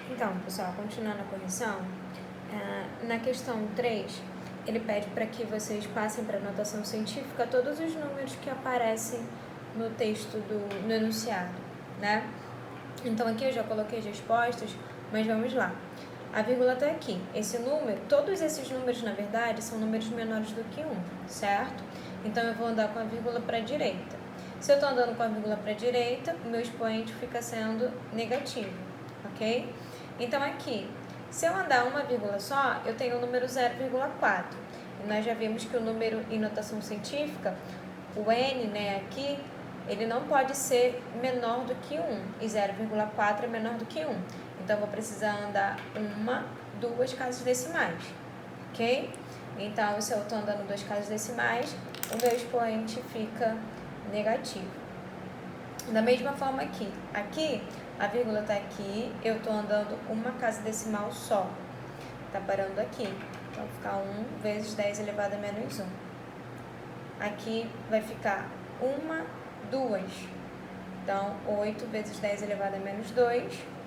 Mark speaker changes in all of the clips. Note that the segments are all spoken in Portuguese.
Speaker 1: Então, pessoal, continuando a correção, na questão 3, ele pede para que vocês passem para a notação científica todos os números que aparecem no texto no enunciado, né? Então, aqui eu já coloquei as respostas, mas vamos lá. A vírgula está aqui. Esse número, todos esses números, na verdade, são números menores do que 1, certo? Então, eu vou andar com a vírgula para a direita. Se eu estou andando com a vírgula para a direita, o meu expoente fica sendo negativo, ok? Então, aqui, se eu andar uma vírgula só, eu tenho o número 0,4. E nós já vimos que o número em notação científica, o n, né, aqui, ele não pode ser menor do que 1. E 0,4 é menor do que 1. Então, eu vou precisar andar duas casas decimais, ok? Então, se eu estou andando duas casas decimais, o meu expoente fica negativo. Da mesma forma aqui. Aqui, a vírgula está aqui, eu estou andando uma casa decimal só. Está parando aqui. Então, vai ficar 1 vezes 10 elevado a menos 1. Aqui vai ficar 2. Então, 8 vezes 10 elevado a menos 2.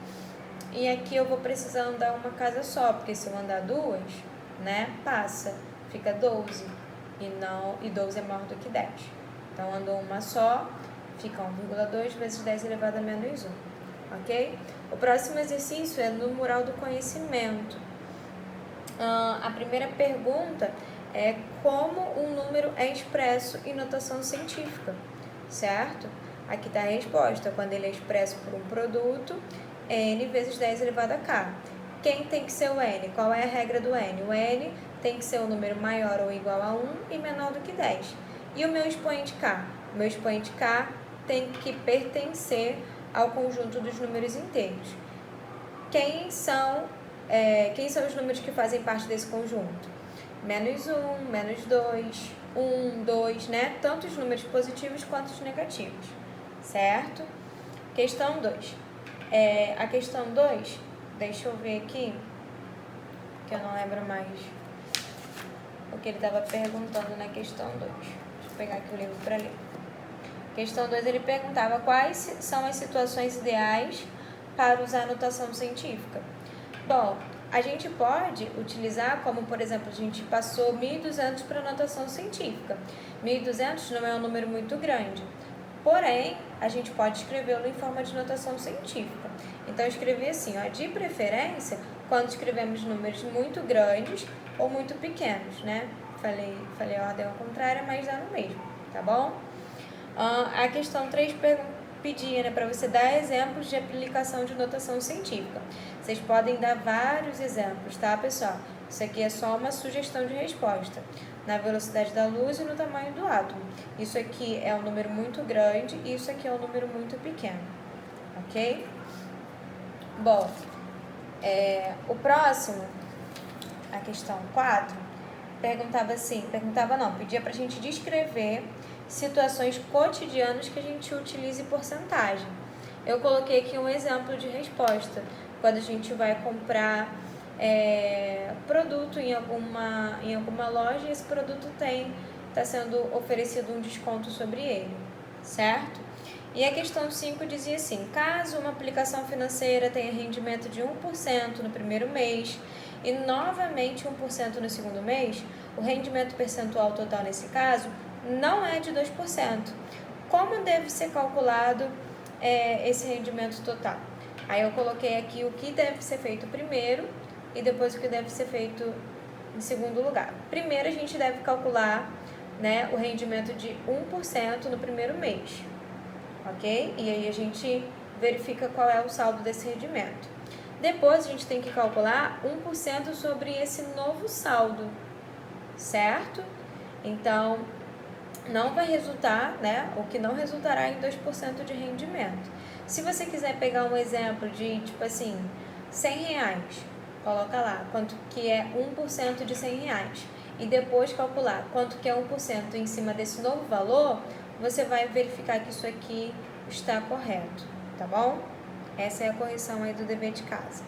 Speaker 1: E aqui eu vou precisar andar uma casa só, porque se eu andar duas, né, passa. Fica 12. E 12 é maior do que 10. Então, andou uma só, fica 1,2 vezes 10 elevado a menos 1. Ok? O próximo exercício é no mural do conhecimento. A primeira pergunta é como um número é expresso em notação científica, certo? Aqui está a resposta. Quando ele é expresso por um produto, n vezes 10 elevado a k. Quem tem que ser o n? Qual é a regra do n? O n tem que ser um número maior ou igual a 1 e menor do que 10. E o meu expoente k? O meu expoente k tem que pertencer ao conjunto dos números inteiros. Quem são os números que fazem parte desse conjunto? Menos 1, menos 2, 1, 2, né? Tanto os números positivos quanto os negativos, certo? Questão 2. A questão 2, deixa eu ver aqui, que eu não lembro mais o que ele estava perguntando na questão 2. Deixa eu pegar aqui o livro para ler. Questão 2, ele perguntava quais são as situações ideais para usar a notação científica. Bom, a gente pode utilizar, como por exemplo, a gente passou 1.200 para notação científica. 1.200 não é um número muito grande, porém, a gente pode escrevê-lo em forma de notação científica. Então, eu escrevi assim, ó, de preferência, quando escrevemos números muito grandes ou muito pequenos, né? Falei a ordem ao contrário, mas dá no mesmo, tá bom? A questão 3 pedia, né, para você dar exemplos de aplicação de notação científica. Vocês podem dar vários exemplos, tá, pessoal? Isso aqui é só uma sugestão de resposta. Na velocidade da luz e no tamanho do átomo. Isso aqui é um número muito grande e isso aqui é um número muito pequeno, ok? Bom, o próximo, a questão 4, pedia pra gente descrever situações cotidianas que a gente utilize porcentagem. Eu coloquei aqui um exemplo de resposta. Quando a gente vai comprar produto em alguma loja, esse produto está sendo oferecido um desconto sobre ele, certo? E a questão 5 dizia assim, caso uma aplicação financeira tenha rendimento de 1% no primeiro mês e novamente 1% no segundo mês, o rendimento percentual total nesse caso não é de 2%. Como deve ser calculado esse rendimento total? Aí eu coloquei aqui o que deve ser feito primeiro e depois o que deve ser feito em segundo lugar. Primeiro a gente deve calcular, né, o rendimento de 1% no primeiro mês, ok? E aí a gente verifica qual é o saldo desse rendimento. Depois a gente tem que calcular 1% sobre esse novo saldo, certo? Então, não vai resultar, né? O que não resultará em 2% de rendimento. Se você quiser pegar um exemplo de, tipo assim, R$100, coloca lá quanto que é 1% de R$100 e depois calcular quanto que é 1% em cima desse novo valor, você vai verificar que isso aqui está correto, tá bom? Essa é a correção aí do dever de casa.